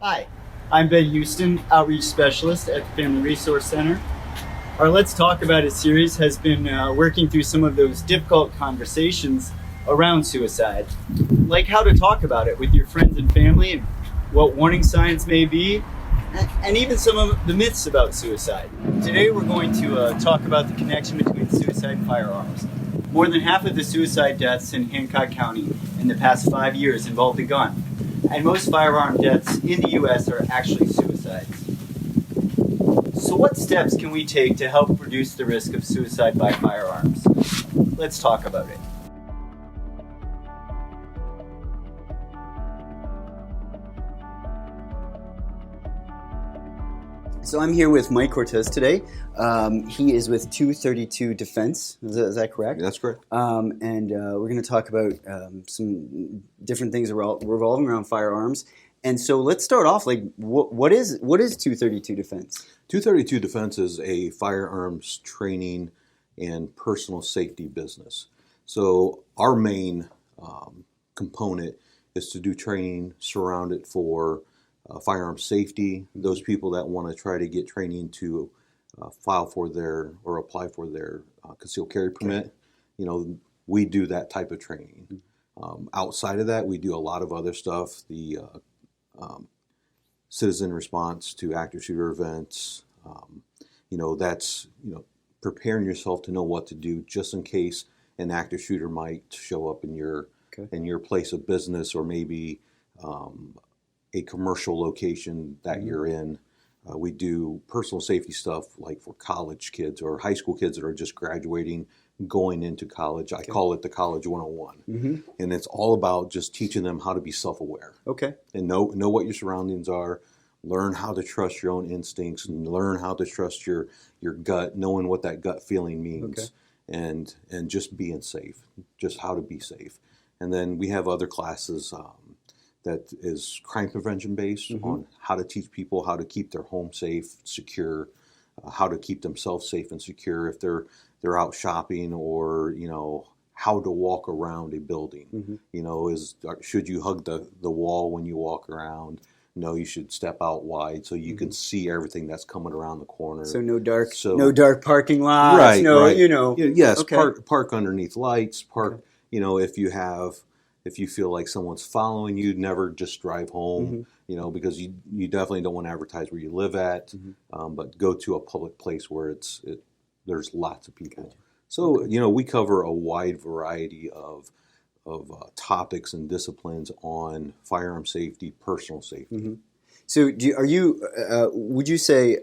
Hi, I'm Ben Houston, Outreach Specialist at the Family Resource Center. Our Let's Talk About It series has been working through some of those difficult conversations around suicide, like how to talk about it with your friends and family, and what warning signs may be, and even some of the myths about suicide. Today we're going to talk about the connection between suicide and firearms. More than half of the suicide deaths in Hancock County in the past 5 years involved a gun, and most firearm deaths in the U.S. are actually suicides. So what steps can we take to help reduce the risk of suicide by firearms? Let's talk about it. So I'm here with Mike Cortez today. He is with 232 Defense. Is that correct? That's correct. And we're going to talk about some different things revolving around firearms. And so let's start off. Like, what is 232 Defense? 232 Defense is a firearms training and personal safety business. So our main component is to do training surrounded for firearm safety. Those people that want to try to get training to file for their or apply for their concealed carry permit, we do that type of training. Outside of that, we do a lot of other stuff. The citizen response to active shooter events. That's preparing yourself to know what to do just in case an active shooter might show up in your place of business, or maybe a commercial location that you're in. We do personal safety stuff like for college kids or high school kids that are just graduating, going into college. I call it the College 101. And it's all about just teaching them how to be self-aware. Okay. And know what your surroundings are, learn how to trust your own instincts, and learn how to trust your gut, knowing what that gut feeling means, and just being safe, just how to be safe. And then we have other classes that is crime prevention based on how to teach people how to keep their home safe, secure, how to keep themselves safe and secure if they're out shopping, or how to walk around a building. Should you hug the wall when you walk around? No, you should step out wide so you can see everything that's coming around the corner. So no dark parking lots. Right, right. Yes, Okay. park underneath lights. Park. If you feel like someone's following you, never just drive home. Because you definitely don't want to advertise where you live at. But go to a public place where there's lots of people. Gotcha. So we cover a wide variety of topics and disciplines on firearm safety, personal safety. So would you say,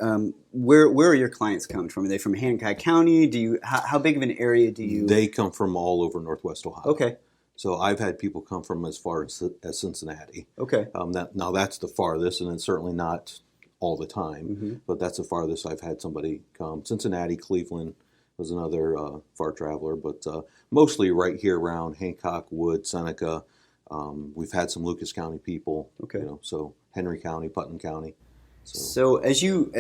where are your clients coming from? Are they from Hancock County? How big of an area do you? They come from all over Northwest Ohio. Okay. So I've had people come from as far as Cincinnati. Okay. Now that's the farthest, and it's certainly not all the time, but that's the farthest I've had somebody come. Cincinnati, Cleveland was another far traveler, but mostly right here around Hancock, Wood, Seneca. We've had some Lucas County people. Okay. So Henry County, Putnam County. So as you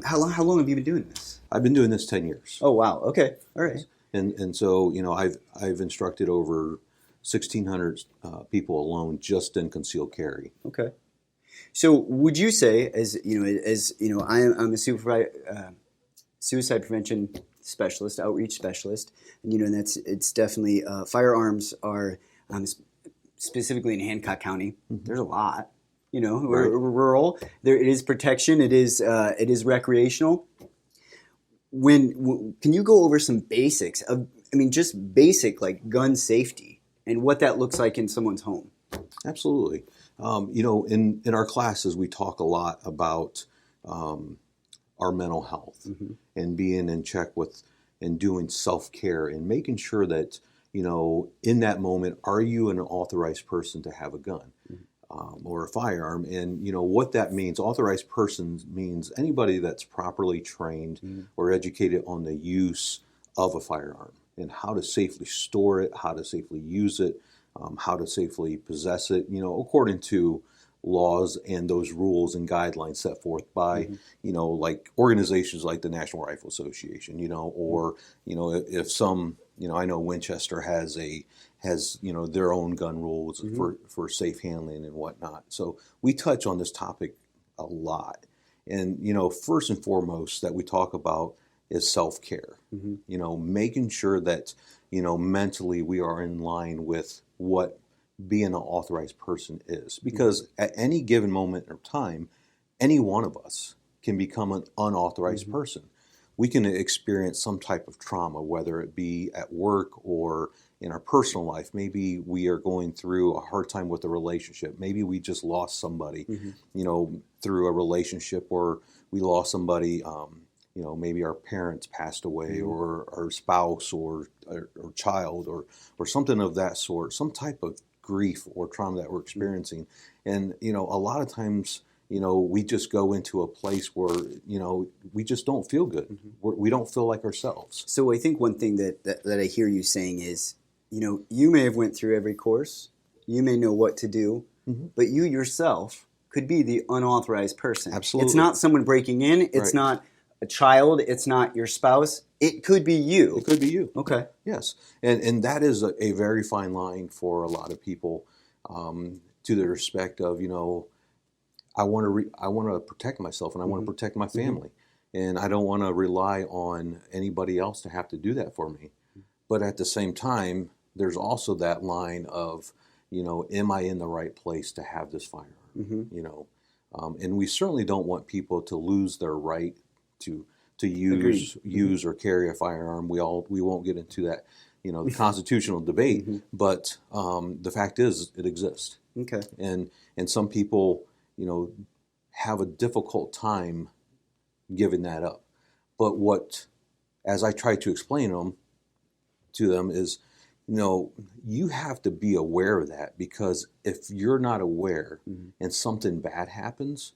how long have you been doing this? I've been doing this 10 years. Oh wow. Okay. All right. And so I've instructed over 1,600 people alone just in concealed carry. Okay. So would you say, I'm a suicide prevention specialist, outreach specialist, and it's definitely firearms are specifically in Hancock County. There's a lot. We're rural. It is protection. It is recreational. Can you go over some basics of, just basic like gun safety and what that looks like in someone's home? Absolutely. In our classes, we talk a lot about our mental health and being in check with and doing self-care and making sure that, in that moment, are you an authorized person to have a gun or a firearm? And, what that means, authorized person means anybody that's properly trained or educated on the use of a firearm and how to safely store it, how to safely use it, how to safely possess it, according to laws and those rules and guidelines set forth by, like organizations like the National Rifle Association, or, if some, I know Winchester has their own gun rules for safe handling and whatnot. So we touch on this topic a lot. And, first and foremost that we talk about is self-care, making sure that, mentally we are in line with what being an authorized person is. Because at any given moment of time, any one of us can become an unauthorized person. We can experience some type of trauma, whether it be at work or in our personal life. Maybe we are going through a hard time with a relationship. Maybe we just lost somebody, through a relationship, or we lost somebody, maybe our parents passed away, or our spouse or child, or something of that sort, some type of grief or trauma that we're experiencing. And, a lot of times, we just go into a place where, we just don't feel good. We don't feel like ourselves. So I think one thing that I hear you saying is, you may have went through every course, you may know what to do, but you yourself could be the unauthorized person. Absolutely. It's not someone breaking in. It's not a child. It's not your spouse. It could be you. It could be you. Okay. Yes. And that is a very fine line for a lot of people, to the respect of, I want to protect myself, and I want to protect my family. And I don't want to rely on anybody else to have to do that for me. But at the same time, there's also that line of, am I in the right place to have this firearm? And we certainly don't want people to lose their right to use or carry a firearm. We won't get into that, the constitutional debate. But the fact is, it exists. Okay. And some people, have a difficult time giving that up. But as I try to explain to them is, you have to be aware of that, because if you're not aware and something bad happens,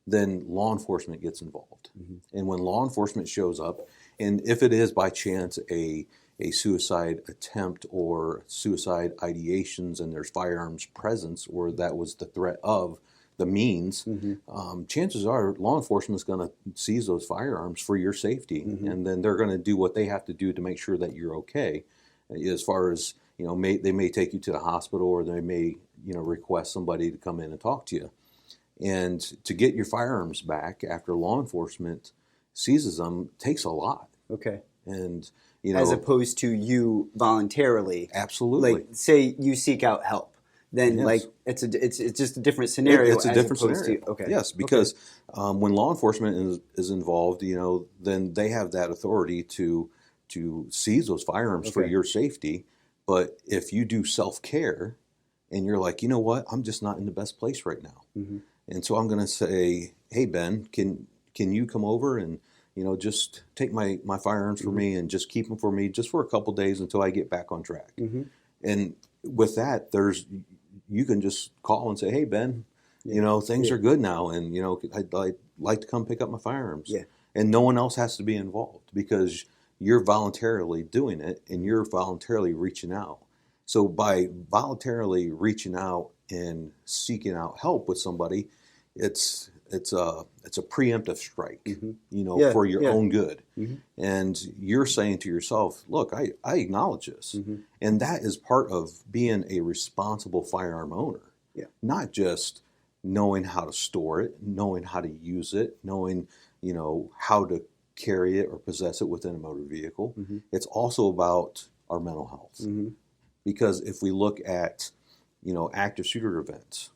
then law enforcement gets involved. And when law enforcement shows up, and if it is by chance a suicide attempt or suicide ideations and there's firearms presence, or that was the threat of the means, chances are law enforcement is going to seize those firearms for your safety. And then they're going to do what they have to do to make sure that you're okay. As far as, they may take you to the hospital, or they may, request somebody to come in and talk to you. And to get your firearms back after law enforcement seizes them takes a lot. Okay. And, as opposed to you voluntarily. Absolutely. Like, say you seek out help. Then, it's just a different scenario. It's a different scenario. Okay. Yes, because when law enforcement is involved, then they have that authority to seize those firearms for your safety. But if you do self-care, and you're like, what, I'm just not in the best place right now, and so I'm going to say, hey Ben, can you come over and just take my firearms for me and just keep them for me just for a couple days until I get back on track. And with that, you can just call and say, hey Ben, things are good now, and I'd like to come pick up my firearms. Yeah. And no one else has to be involved, because you're voluntarily doing it and you're voluntarily reaching out. So by voluntarily reaching out and seeking out help with somebody, it's a preemptive strike, for your own good. And you're saying to yourself, look, I acknowledge this. And that is part of being a responsible firearm owner. Yeah. Not just knowing how to store it, knowing how to use it, knowing, how to carry it or possess it within a motor vehicle. It's also about our mental health. Because if we look at, active shooter events,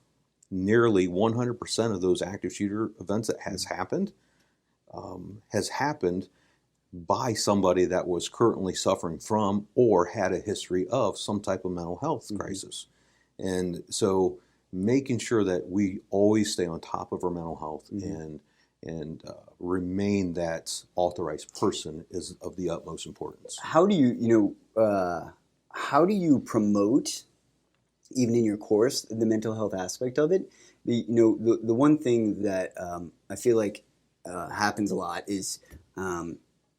nearly 100% of those active shooter events that has happened by somebody that was currently suffering from or had a history of some type of mental health crisis. And so making sure that we always stay on top of our mental health and remain that authorized person is of the utmost importance. How do you, how do you promote, even in your course, the mental health aspect of it? The one thing that I feel like happens a lot is,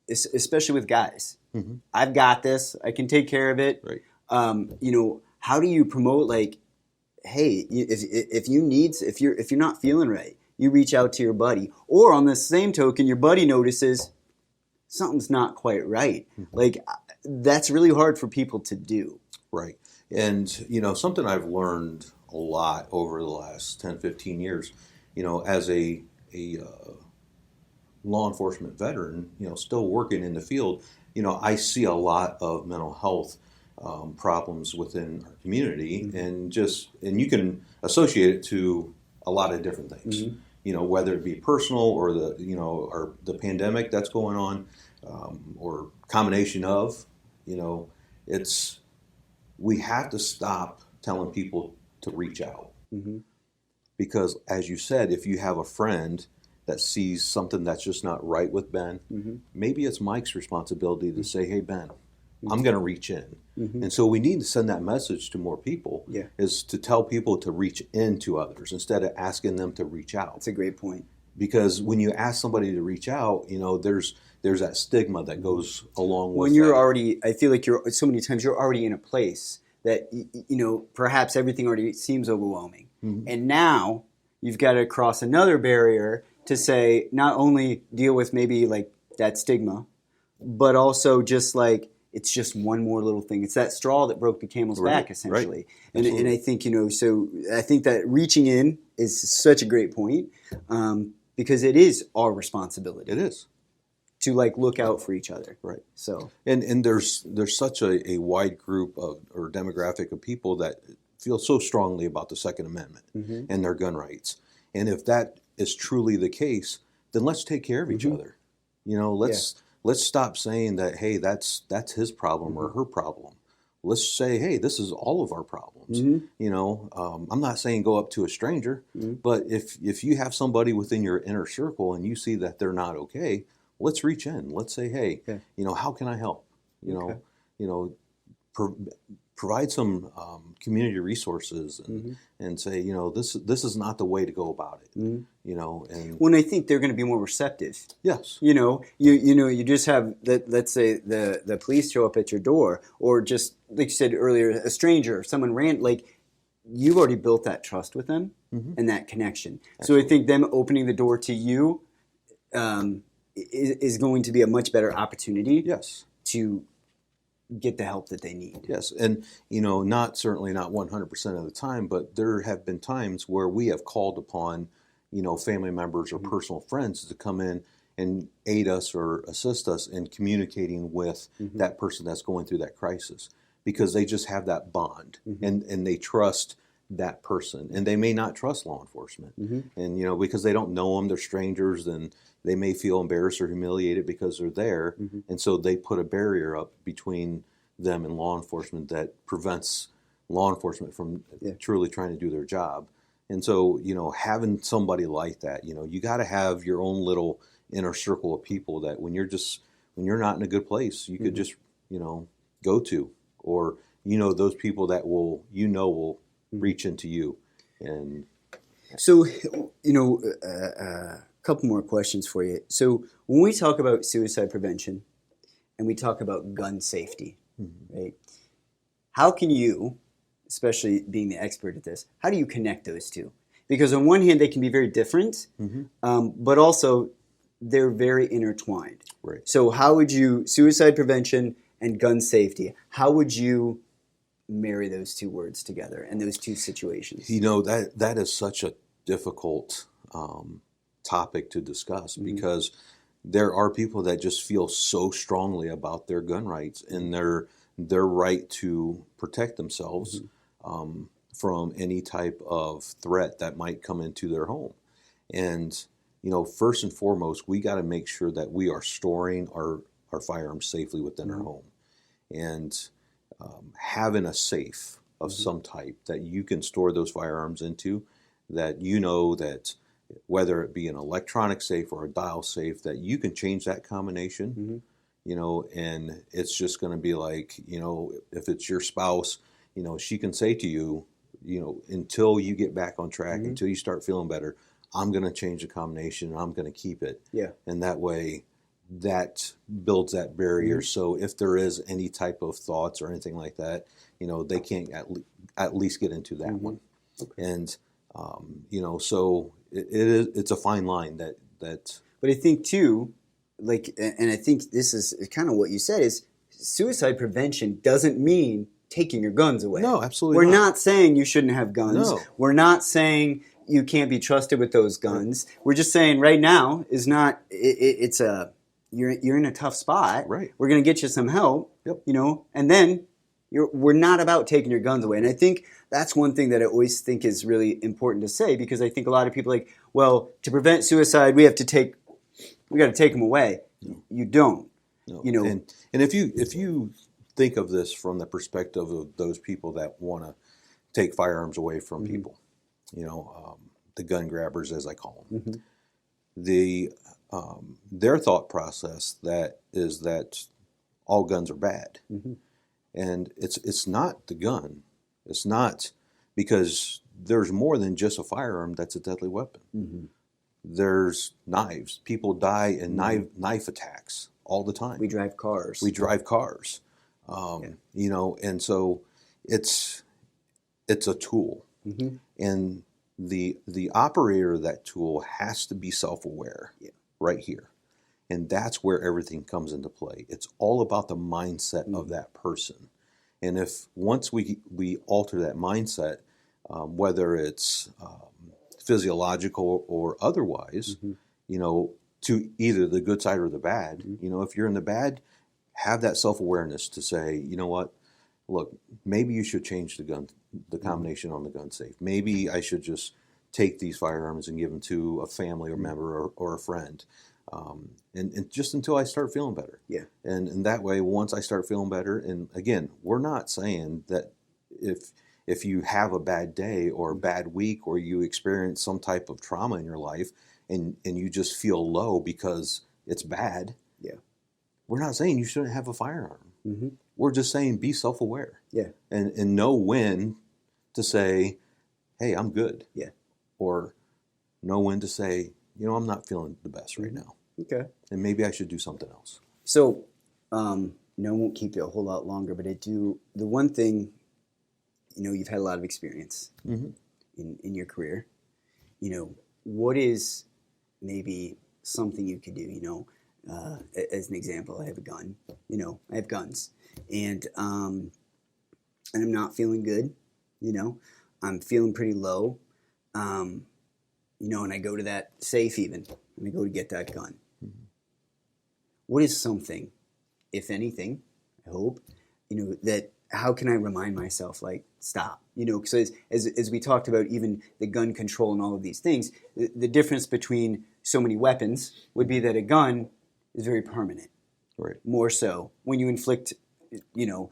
especially with guys, I've got this, I can take care of it. Right. How do you promote, hey, if you're not feeling right, you reach out to your buddy. Or on the same token, your buddy notices something's not quite right. Like, that's really hard for people to do. Right. And, something I've learned a lot over the last 10, 15 years, as a law enforcement veteran, still working in the field, I see a lot of mental health problems within our community, and you can associate it to a lot of different things. Whether it be personal or the pandemic that's going on, or combination of, we have to stop telling people to reach out, because, as you said, if you have a friend that sees something that's just not right with Ben, maybe it's Mike's responsibility to say, hey, Ben, I'm going to reach in. And so we need to send that message to more people, is to tell people to reach into others instead of asking them to reach out. That's a great point. Because when you ask somebody to reach out, there's that stigma that goes along with when you're already, I feel like so many times you're already in a place that, perhaps everything already seems overwhelming. And now you've got to cross another barrier to say, not only deal with maybe like that stigma, but also just like, it's just one more little thing. It's that straw that broke the camel's back, essentially. Right. And I think, so I think that reaching in is such a great point, because it is our responsibility. It is. To like look out for each other. Right. So and there's such a wide group or demographic of people that feel so strongly about the Second Amendment and their gun rights. And if that is truly the case, then let's take care of each other. Let's stop saying that, hey, that's his problem or her problem. Let's say, hey, this is all of our problems. I'm not saying go up to a stranger, but if you have somebody within your inner circle and you see that they're not okay, let's reach in. Let's say, hey, how can I help? Provide some community resources and say, this is not the way to go about it. And when I think they're going to be more receptive. Yes. You just have that. Let's say the police show up at your door, or just like you said earlier, a stranger, someone you've already built that trust with them and that connection. Absolutely. So I think them opening the door to you is going to be a much better opportunity. Yes. To get the help that they need. Yes, and certainly not 100% of the time, but there have been times where we have called upon, family members or personal friends to come in and aid us or assist us in communicating with that person that's going through that crisis, because they just have that bond and they trust that person, and they may not trust law enforcement, and because they don't know them, they're strangers, and they may feel embarrassed or humiliated because they're there, and so they put a barrier up between them and law enforcement that prevents law enforcement from truly trying to do their job. And so, having somebody like that, you got to have your own little inner circle of people that when you're not in a good place, you could just, go to, or, those people that will reach into you. And so, couple more questions for you. So when we talk about suicide prevention and we talk about gun safety, right? How can you, especially being the expert at this, how do you connect those two? Because on one hand, they can be very different, but also they're very intertwined. Right. So how would you, suicide prevention and gun safety, how would you marry those two words together and those two situations? That is such a difficult topic to discuss, because there are people that just feel so strongly about their gun rights and their right to protect themselves from any type of threat that might come into their home. And first and foremost, we got to make sure that we are storing our firearms safely within our home, and having a safe of some type that you can store those firearms into, that that whether it be an electronic safe or a dial safe, that you can change that combination, and it's just going to be like, if it's your spouse, she can say to you, until you get back on track, until you start feeling better, I'm going to change the combination and I'm going to keep it. Yeah. And that way, that builds that barrier. So if there is any type of thoughts or anything like that, they can't at least get into that one. And so it's a fine line that. But I think too, and I think this is kind of what you said, is suicide prevention doesn't mean taking your guns away. No, absolutely We're not. not saying you shouldn't have guns. No. We're not saying you can't be trusted with those guns. Right. We're just saying right now is not. You're in a tough spot. Right. We're going to get you some help. Yep. And then we're not about taking your guns away. And I think that's one thing that I always think is really important to say, because I think a lot of people to prevent suicide, we got to take them away. No. You don't. No. And if you think of this from the perspective of those people that want to take firearms away from mm-hmm. people, the gun grabbers, as I call them, mm-hmm. Their thought process is that all guns are bad, mm-hmm. and it's not the gun. It's not, because there's more than just a firearm that's a deadly weapon. Mm-hmm. There's knives. People die in mm-hmm. knife attacks all the time. We drive cars. And so it's a tool, mm-hmm. and the operator of that tool has to be self-aware. Yeah. Right here, and that's where everything comes into play. It's all about the mindset mm-hmm. of that person, and if once we alter that mindset, whether it's physiological or otherwise, mm-hmm. To either the good side or the bad. Mm-hmm. If you're in the bad, have that self-awareness to say, you know what, look, maybe you should change the combination on the gun safe. Maybe I should just take these firearms and give them to a family or member or a friend, and just until I start feeling better. Yeah. And that way, once I start feeling better, and again, we're not saying that if you have a bad day or a bad week, or you experience some type of trauma in your life, and you just feel low because it's bad. Yeah. We're not saying you shouldn't have a firearm. Mm-hmm. We're just saying be self-aware. Yeah. And know when to say, hey, I'm good. Yeah. Or know when to say, I'm not feeling the best right now. Okay. And maybe I should do something else. So, I won't keep you a whole lot longer, but the one thing, you've had a lot of experience mm-hmm. in your career. What is maybe something you could do, as an example, I have a gun, I have guns, and I'm not feeling good, I'm feeling pretty low, and I go to that safe even, and I go to get that gun. Mm-hmm. What is something, if anything, I hope, that, how can I remind myself, stop, because as we talked about, even the gun control and all of these things, the difference between so many weapons would be that a gun is very permanent. Right. More so when you inflict, right.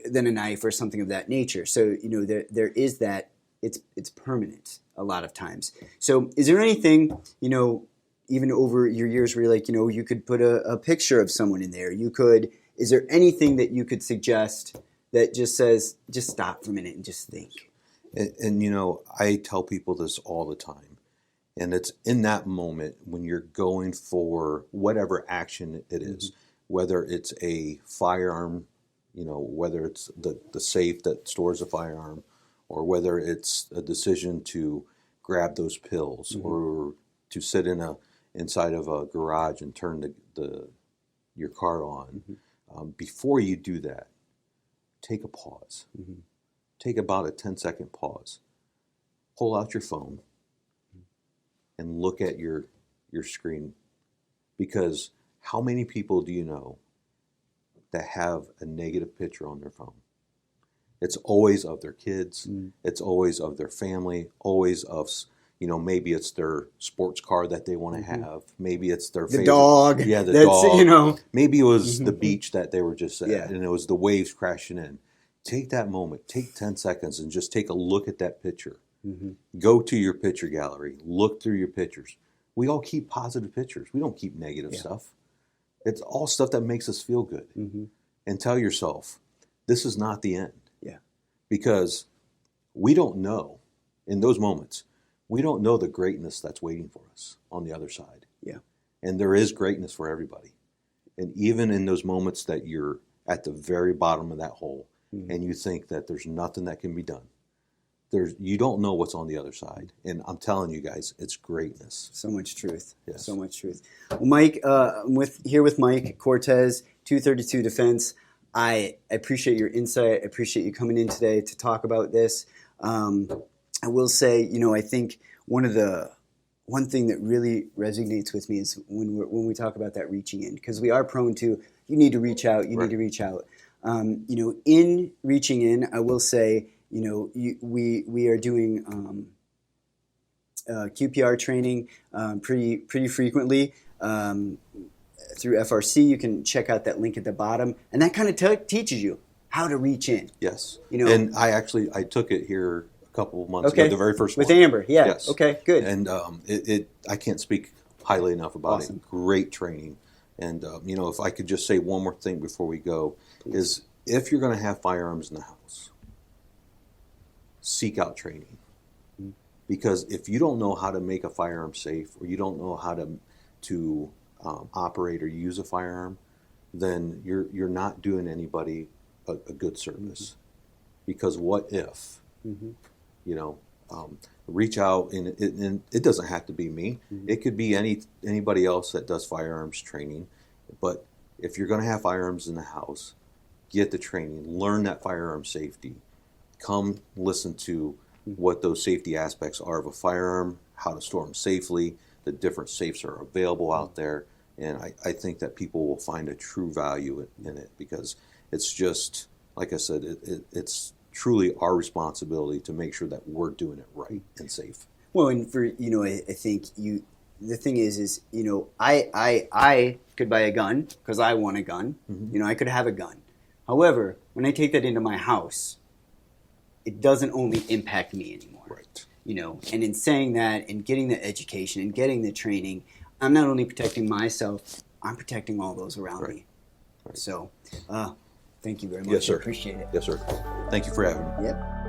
Than a knife or something of that nature. So, there is that, it's permanent a lot of times. So is there anything, even over your years where you're you could put a picture of someone in there, is there anything that you could suggest that just says, just stop for a minute and just think? And I tell people this all the time. And it's in that moment when you're going for whatever action it is, mm-hmm. whether it's a firearm, whether it's the safe that stores a firearm, or whether it's a decision to grab those pills, mm-hmm. or to sit inside of a garage and turn your car on. Mm-hmm. Before you do that, take a pause. Mm-hmm. Take about a 10-second pause. Pull out your phone and look at your screen, because how many people do you know that have a negative picture on their phone? It's always of their kids. Mm. It's always of their family. Always of, maybe it's their sports car that they want to mm-hmm. have. Maybe it's their favorite dog. Yeah, the dog. Maybe it was mm-hmm. the beach that they were just at, yeah. and it was the waves crashing in. Take that moment. Take 10 seconds and just take a look at that picture. Mm-hmm. Go to your picture gallery. Look through your pictures. We all keep positive pictures. We don't keep negative stuff. It's all stuff that makes us feel good. Mm-hmm. And tell yourself, this is not the end. Yeah. Because we don't know, in those moments, we don't know the greatness that's waiting for us on the other side. Yeah. And there is greatness for everybody. And even in those moments that you're at the very bottom of that hole, mm-hmm. and you think that there's nothing that can be done, you don't know what's on the other side, and I'm telling you guys, it's greatness. So much truth. Yes. So much truth. Well, Mike, I'm here with Mike Cortez, 232 Defense. I appreciate your insight. I appreciate you coming in today to talk about this. I will say, I think one thing that really resonates with me is when we talk about that reaching in, because we are prone to, you need to reach out, you need to reach out. In reaching in, I will say, we are doing QPR training pretty frequently through FRC. You can check out that link at the bottom, and that kind of teaches you how to reach in. Yes, and I took it here a couple of months ago, the very first with one. Amber. Yeah. Yes. Okay. Good. And I can't speak highly enough about Awesome. it. Great training. And if I could just say one more thing before we go, is if you're going to have firearms in the house, seek out training. Because if you don't know how to make a firearm safe, or you don't know how to operate or use a firearm, then you're not doing anybody a good service. Because what if, reach out, and it doesn't have to be me. It could be anybody else that does firearms training. But if you're going to have firearms in the house, get the training, learn that firearm safety, come listen to what those safety aspects are of a firearm, how to store them safely, the different safes are available out there. And I think that people will find a true value in it, because it's just, like I said, it's truly our responsibility to make sure that we're doing it right and safe. Well, and for, I think the thing is, I could buy a gun because I want a gun. I could have a gun. However, when I take that into my house, it doesn't only impact me anymore. Right. And in saying that and getting the education and getting the training, I'm not only protecting myself, I'm protecting all those around me. Right. So, thank you very much. Yes, sir. I appreciate it. Yes, sir. Thank you for having me. Yep.